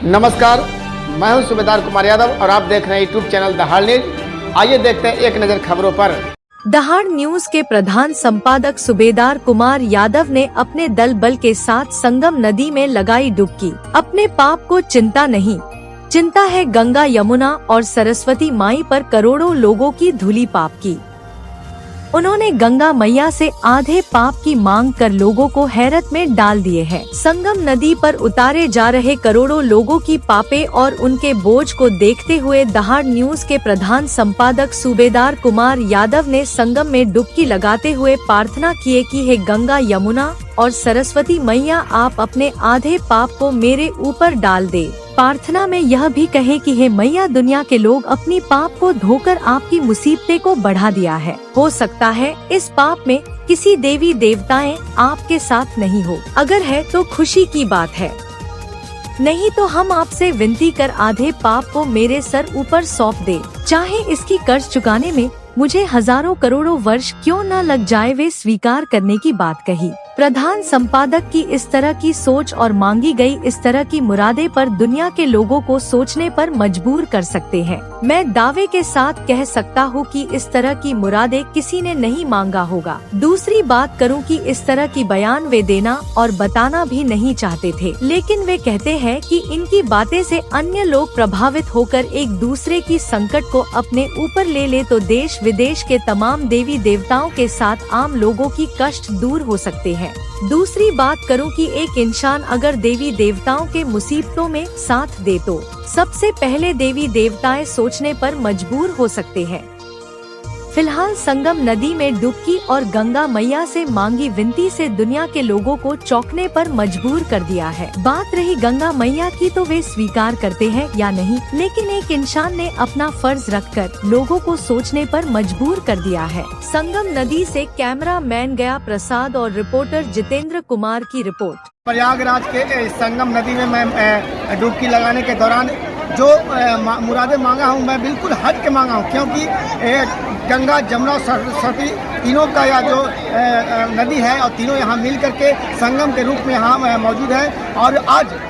नमस्कार, मैं हूं सूबेदार कुमार यादव और आप देख रहे हैं यूट्यूब चैनल दहाड़ न्यूज। आइए देखते हैं एक नजर खबरों पर। दहाड़ न्यूज के प्रधान संपादक सूबेदार कुमार यादव ने अपने दल बल के साथ संगम नदी में लगाई डुबकी। अपने पाप को चिंता नहीं, चिंता है गंगा, यमुना और सरस्वती माई पर करोड़ों लोगों की धूली पाप की। उन्होंने गंगा मैया से आधे पाप की मांग कर लोगों को हैरत में डाल दिए हैं। संगम नदी पर उतारे जा रहे करोड़ों लोगों की पापे और उनके बोझ को देखते हुए दहाड़ न्यूज के प्रधान संपादक सूबेदार कुमार यादव ने संगम में डुबकी लगाते हुए प्रार्थना किए कि हे गंगा, यमुना और सरस्वती मैया, आप अपने आधे पाप को मेरे ऊपर डाल दे। प्रार्थना में यह भी कहे कि हे मैया, दुनिया के लोग अपनी पाप को धोकर आपकी मुसीबतें को बढ़ा दिया है। हो सकता है इस पाप में किसी देवी देवताएं आपके साथ नहीं हो, अगर है तो खुशी की बात है, नहीं तो हम आपसे विनती कर आधे पाप को मेरे सर ऊपर सौंप दे। चाहे इसकी कर्ज चुकाने में मुझे हजारों करोड़ों वर्ष क्यों न लग जाए, वे स्वीकार करने की बात कही। प्रधान संपादक की इस तरह की सोच और मांगी गई इस तरह की मुरादे पर दुनिया के लोगों को सोचने पर मजबूर कर सकते हैं। मैं दावे के साथ कह सकता हूँ कि इस तरह की मुरादे किसी ने नहीं मांगा होगा। दूसरी बात करूँ कि इस तरह की बयान वे देना और बताना भी नहीं चाहते थे, लेकिन वे कहते हैं कि इनकी बातें से अन्य लोग प्रभावित होकर एक दूसरे की संकट को अपने ऊपर ले ले तो देश विदेश के तमाम देवी देवताओं के साथ आम लोगों की कष्ट दूर हो सकते हैं। दूसरी बात करूं कि एक इंसान अगर देवी देवताओं के मुसीबतों में साथ दे तो सबसे पहले देवी देवताएं सोचने पर मजबूर हो सकते हैं। फिलहाल संगम नदी में डुबकी और गंगा मैया से मांगी विनती से दुनिया के लोगों को चौंकने पर मजबूर कर दिया है। बात रही गंगा मैया की तो वे स्वीकार करते हैं या नहीं, लेकिन एक इंसान ने अपना फर्ज रखकर लोगों को सोचने पर मजबूर कर दिया है। संगम नदी से कैमरा मैन गया प्रसाद और रिपोर्टर जितेंद्र कुमार की रिपोर्ट। प्रयागराज के संगम नदी में मैं डुबकी लगाने के दौरान जो मुरादे मांगा हूँ, मैं बिल्कुल हट के मांगा हूँ, क्योंकि गंगा, जमुना और सरस्वती तीनों का यह जो नदी है और तीनों यहाँ मिल करके संगम के रूप में यहाँ मौजूद है। और आज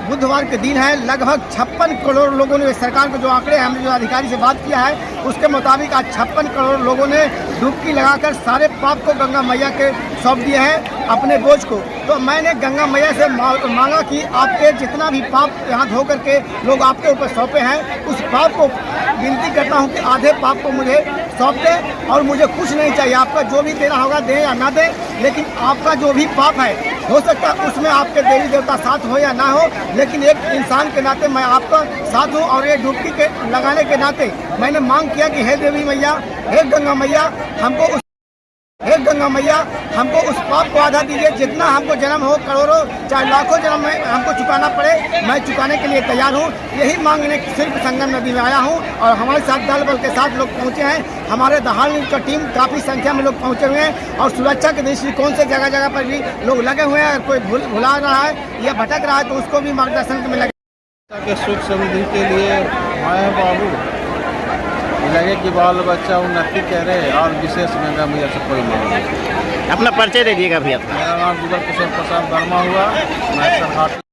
बुधवार के दिन है, लगभग 56 करोड़ लोगों ने, सरकार को जो आंकड़े हमने जो अधिकारी से बात किया है उसके मुताबिक आज 56 करोड़ लोगों ने डुबकी लगाकर सारे पाप को गंगा मैया के सौंप दिए हैं, अपने बोझ को। तो मैंने गंगा मैया से मांगा कि आपके जितना भी पाप यहाँ धो करके लोग आपके ऊपर सौंपे हैं, उस पाप को विनती करता हूँ कि आधे पाप को मुझे सौंप दें और मुझे कुछ नहीं चाहिए। आपका जो भी देना होगा दें या ना दें, लेकिन आपका जो भी पाप है, हो सकता है उसमें आपके देवी देवता साथ हो या ना हो, लेकिन एक इंसान के नाते मैं आपका साथ हूँ। और ये डुबकी के लगाने के नाते मैंने मांग किया कि हे देवी मैया, हे गंगा मैया, हमको उस पाप को आधा दीजिए। जितना हमको जन्म हो, करोड़ों चाहे लाखों जन्म में हमको चुकाना पड़े, मैं चुकाने के लिए तैयार हूँ। यही मांगने सिर्फ संगम नदी में आया हूँ और हमारे साथ दल बल के साथ लोग पहुँचे हैं। हमारे दहाड़ न्यूज का टीम काफ़ी संख्या में लोग पहुँचे हुए हैं और सुरक्षा के दृष्टिकोण से जगह जगह पर भी लोग लगे हुए हैं। कोई भुला रहा है या भटक रहा है तो उसको भी मार्गदर्शन में लगे। सुख समृद्धि के लिए माए बाबू लगे कि बाल बच्चा उन्नति करे और विशेष गंगा मैया से कोई मांग नहीं। अपना परिचय दे दिएगा भैया। मेरा नाम जुगल किशोर प्रसाद वर्मा हुआ, मैं सरहाट